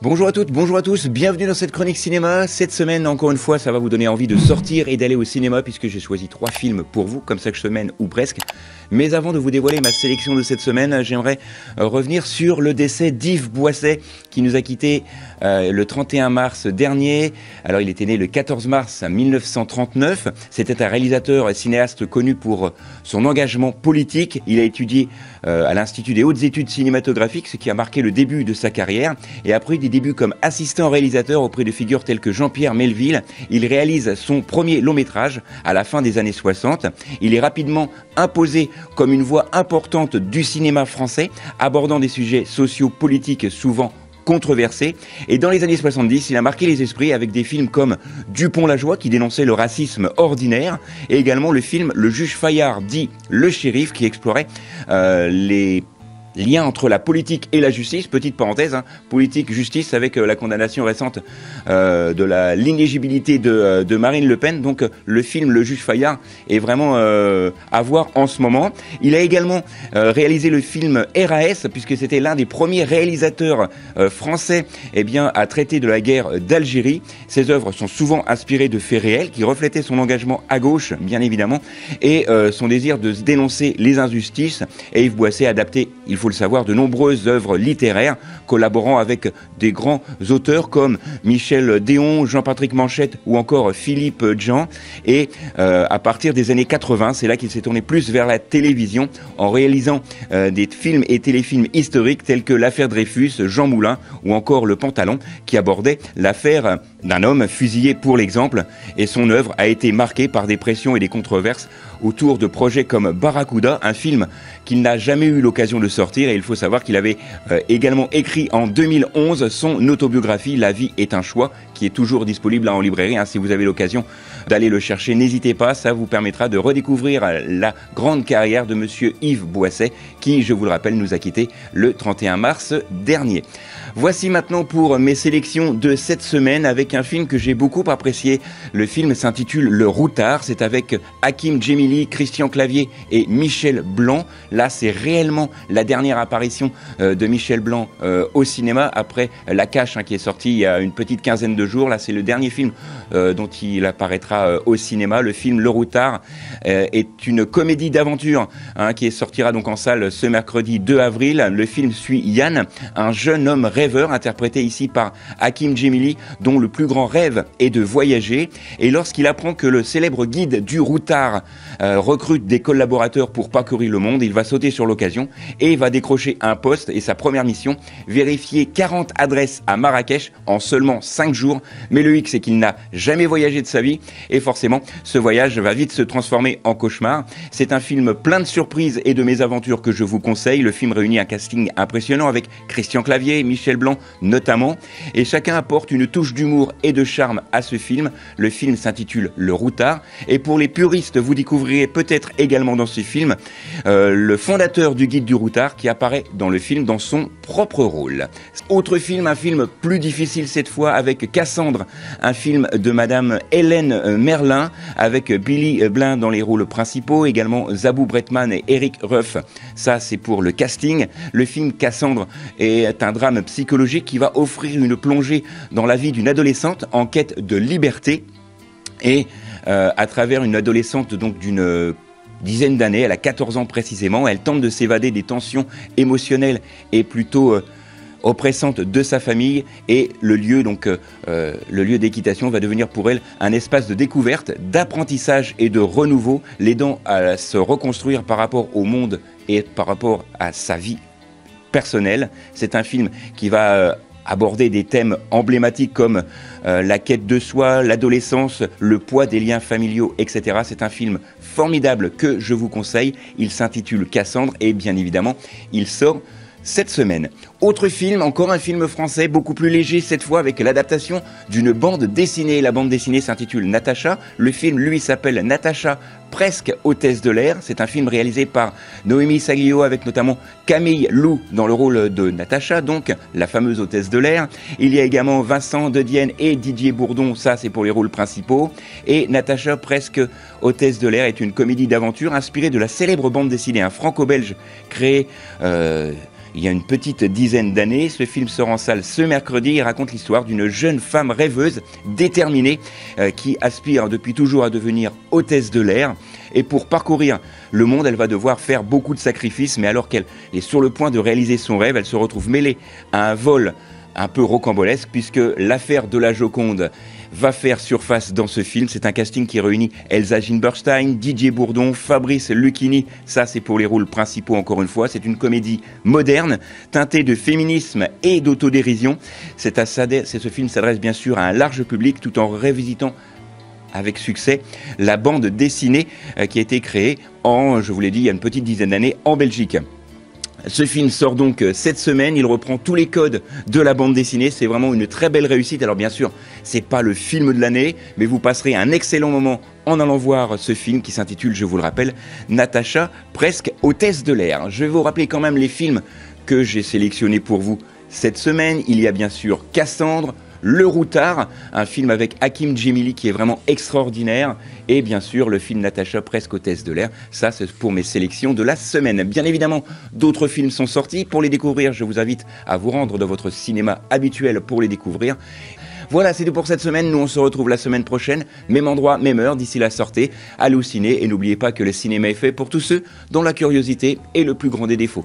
Bonjour à toutes, bonjour à tous, bienvenue dans cette chronique cinéma. Cette semaine, encore une fois, ça va vous donner envie de sortir et d'aller au cinéma puisque j'ai choisi 3 films pour vous, comme chaque semaine ou presque. Mais avant de vous dévoiler ma sélection de cette semaine, j'aimerais revenir sur le décès d'Yves Boisset qui nous a quittés le 31 mars dernier. Alors il était né le 14 mars 1939. C'était un réalisateur et cinéaste connu pour son engagement politique. Il a étudié à l'Institut des hautes études cinématographiques, ce qui a marqué le début de sa carrière. Et après des débuts comme assistant réalisateur auprès de figures telles que Jean-Pierre Melville, il réalise son premier long métrage à la fin des années 60. Il est rapidement imposé comme une voix importante du cinéma français, abordant des sujets socio-politiques souvent controversés. Et dans les années 70, il a marqué les esprits avec des films comme Dupont-la-Joie qui dénonçait le racisme ordinaire, et également le film Le Juge Fayard dit Le Shérif qui explorait les lien entre la politique et la justice, petite parenthèse, politique-justice avec la condamnation récente de l'inéligibilité de Marine Le Pen. Donc le film Le Juge Fayard est vraiment à voir en ce moment. Il a également réalisé le film RAS, puisque c'était l'un des premiers réalisateurs français à traiter de la guerre d'Algérie. Ses œuvres sont souvent inspirées de faits réels qui reflétaient son engagement à gauche, bien évidemment, et son désir de dénoncer les injustices. Et Yves Boisset a adapté, il faut le savoir, de nombreuses œuvres littéraires, collaborant avec des grands auteurs comme Michel Déon, Jean-Patrick Manchette ou encore Philippe Djan. Et à partir des années 80, c'est là qu'il s'est tourné plus vers la télévision en réalisant des films et téléfilms historiques tels que L'affaire Dreyfus, Jean Moulin ou encore Le Pantalon, qui abordait l'affaire d'un homme fusillé pour l'exemple. Et son œuvre a été marquée par des pressions et des controverses autour de projets comme Barracuda, un film qu'il n'a jamais eu l'occasion de sortir. Et il faut savoir qu'il avait également écrit en 2011 son autobiographie La vie est un choix, qui est toujours disponible en librairie. Si vous avez l'occasion d'aller le chercher, n'hésitez pas, ça vous permettra de redécouvrir la grande carrière de monsieur Yves Boisset, qui, je vous le rappelle, nous a quittés le 31 mars dernier. Voici maintenant pour mes sélections de cette semaine avec un film que j'ai beaucoup apprécié. Le film s'intitule Le Routard. C'est avec Hakim Djemili, Christian Clavier et Michel Blanc. Là, c'est réellement la dernière apparition de Michel Blanc au cinéma après La Cache, qui est sorti il y a une petite quinzaine de jours. Là, c'est le dernier film dont il apparaîtra au cinéma. Le film Le Routard est une comédie d'aventure qui sortira donc en salle ce mercredi 2 avril. Le film suit Yann, un jeune homme rêveur, interprété ici par Hakim Djemili, dont le plus grand rêve est de voyager. Et lorsqu'il apprend que le célèbre guide du routard recrute des collaborateurs pour parcourir le monde, il va sauter sur l'occasion et va décrocher un poste. Et sa première mission, vérifier 40 adresses à Marrakech en seulement 5 jours. Mais le hic, c'est qu'il n'a jamais voyagé de sa vie. Et forcément, ce voyage va vite se transformer en cauchemar. C'est un film plein de surprises et de mésaventures que je vous conseille. Le film réunit un casting impressionnant avec Christian Clavier, Michel Blanc notamment, et chacun apporte une touche d'humour et de charme à ce film. Le film s'intitule Le Routard, et pour les puristes, vous découvrirez peut-être également dans ce film le fondateur du guide du routard qui apparaît dans le film dans son propre rôle. Autre film, un film plus difficile cette fois avec Cassandre, un film de madame Hélène Merlin avec Billy Blin dans les rôles principaux, également Zabou Bretman et Eric Ruff. Ça, c'est pour le casting. Le film Cassandre est un drame psychologique qui va offrir une plongée dans la vie d'une adolescente en quête de liberté, et à travers une adolescente donc d'une dizaine d'années, elle a 14 ans précisément, elle tente de s'évader des tensions émotionnelles et plutôt oppressante de sa famille, et le lieu d'équitation va devenir pour elle un espace de découverte, d'apprentissage et de renouveau, l'aidant à se reconstruire par rapport au monde et par rapport à sa vie personnelle. C'est un film qui va aborder des thèmes emblématiques comme la quête de soi, l'adolescence, le poids des liens familiaux, etc. C'est un film formidable que je vous conseille. Il s'intitule Cassandre et bien évidemment, il sort cette semaine. Autre film, encore un film français, beaucoup plus léger cette fois, avec l'adaptation d'une bande dessinée. La bande dessinée s'intitule Natacha. Le film, lui, s'appelle Natacha, presque hôtesse de l'air. C'est un film réalisé par Noémie Saglio, avec notamment Camille Lou dans le rôle de Natacha, donc la fameuse hôtesse de l'air. Il y a également Vincent de Dienne et Didier Bourdon, ça c'est pour les rôles principaux. Et Natacha, presque hôtesse de l'air, est une comédie d'aventure inspirée de la célèbre bande dessinée franco-belge créée il y a une petite dizaine d'années. Ce film sort en salle ce mercredi et raconte l'histoire d'une jeune femme rêveuse, déterminée, qui aspire depuis toujours à devenir hôtesse de l'air. Et pour parcourir le monde, elle va devoir faire beaucoup de sacrifices, mais alors qu'elle est sur le point de réaliser son rêve, elle se retrouve mêlée à un vol un peu rocambolesque, puisque l'affaire de la Joconde va faire surface dans ce film. C'est un casting qui réunit Elsa Gilberstein, Didier Bourdon, Fabrice Lucchini. Ça, c'est pour les rôles principaux, encore une fois. C'est une comédie moderne, teintée de féminisme et d'autodérision. Ce film s'adresse bien sûr à un large public, tout en révisitant avec succès la bande dessinée qui a été créée je vous l'ai dit, il y a une petite dizaine d'années en Belgique. Ce film sort donc cette semaine, il reprend tous les codes de la bande dessinée, c'est vraiment une très belle réussite. Alors bien sûr, c'est pas le film de l'année, mais vous passerez un excellent moment en allant voir ce film qui s'intitule, je vous le rappelle, Natacha, presque hôtesse de l'air. Je vais vous rappeler quand même les films que j'ai sélectionnés pour vous cette semaine. Il y a bien sûr Cassandre, Le Routard, un film avec Hakim Djemili qui est vraiment extraordinaire, et bien sûr le film Natacha, presque hôtesse de l'air. Ça, c'est pour mes sélections de la semaine. Bien évidemment, d'autres films sont sortis. Pour les découvrir, je vous invite à vous rendre dans votre cinéma habituel pour les découvrir. Voilà, c'est tout pour cette semaine. Nous, on se retrouve la semaine prochaine, même endroit, même heure. D'ici là, sortez, allez au ciné, et n'oubliez pas que le cinéma est fait pour tous ceux dont la curiosité est le plus grand des défauts.